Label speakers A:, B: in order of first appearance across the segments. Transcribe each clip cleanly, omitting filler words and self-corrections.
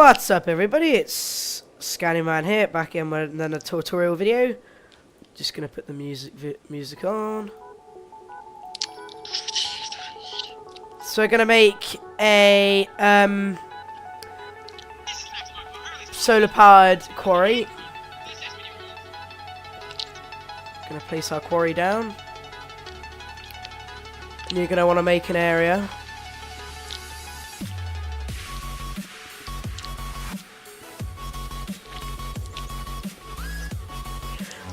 A: What's up, everybody? It's Scaniaman here, back in with another tutorial video. Just gonna put the music on. So we're gonna make a solar-powered quarry. Gonna place our quarry down. And you're gonna want to make an area.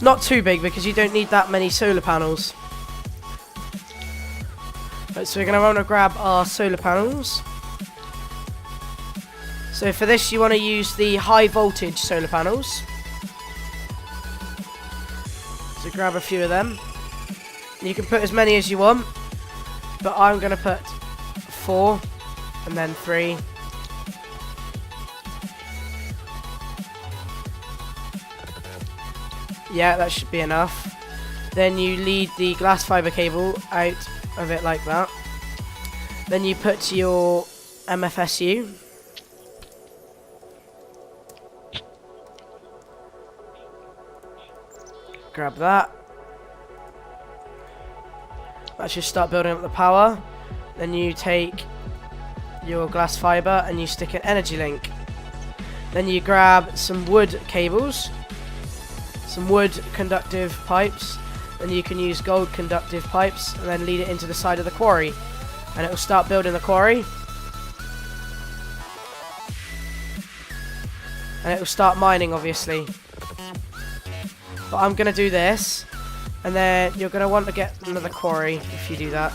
A: Not too big because you don't need that many solar panels. Right, so we're going to want to grab our solar panels. So for this you want to use the high voltage solar panels. So grab a few of them. You can put as many as you want, but I'm going to put 4 and then 3. Yeah, that should be enough. Then you lead the glass fiber cable out of it like that. Then you put your MFSU. Grab that. That should start building up the power. Then you take your glass fiber and you stick an energy link. Then you grab some wood cables. Some wood conductive pipes, and you can use gold conductive pipes and then lead it into the side of the quarry, and it will start building the quarry, and it will start mining, obviously. But I'm gonna do this, and then you're gonna want to get another quarry if you do that.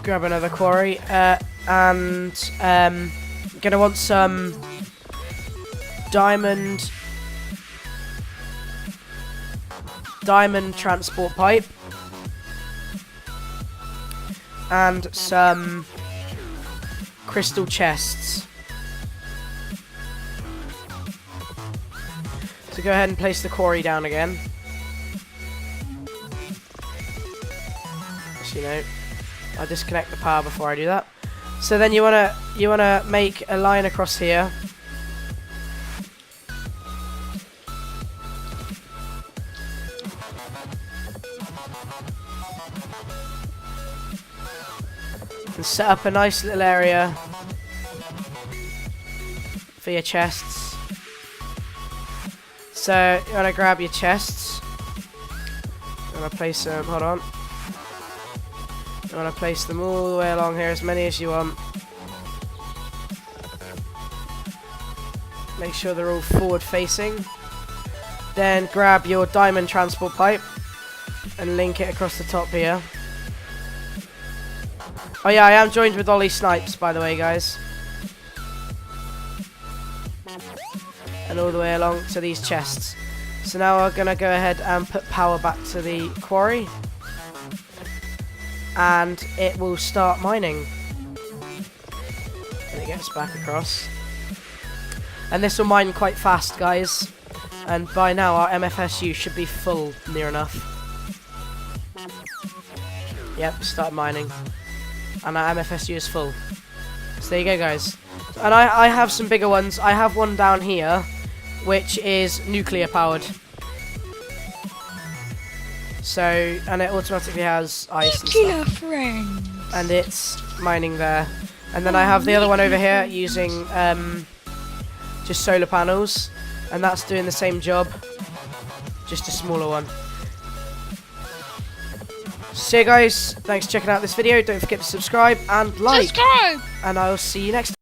A: Grab another quarry, and you're gonna want some diamond transport pipe and some crystal chests. So go ahead and place the quarry down again. Actually, no, I'll disconnect the power before I do that. So then you wanna make a line across here. And set up a nice little area for your chests. So you want to grab your chests. You want to place them, hold on. You want to place them all the way along here, as many as you want. Make sure they're all forward facing. Then grab your diamond transport pipe and link it across the top here. Oh yeah, I am joined with Ollie Snipes, by the way, guys. And all the way along to these chests. So now we're going to go ahead and put power back to the quarry. And it will start mining. And it gets back across. And this will mine quite fast, guys. And by now our MFSU should be full, near enough. Yep, start mining. And our MFSU is full. So there you go, guys. And I have some bigger ones. I have one down here, which is nuclear powered. So, and it automatically has ice and stuff. And it's mining there. And then I have the other one over here using just solar panels. And that's doing the same job. Just a smaller one. So guys, thanks for checking out this video. Don't forget to subscribe and like. And I'll see you next time.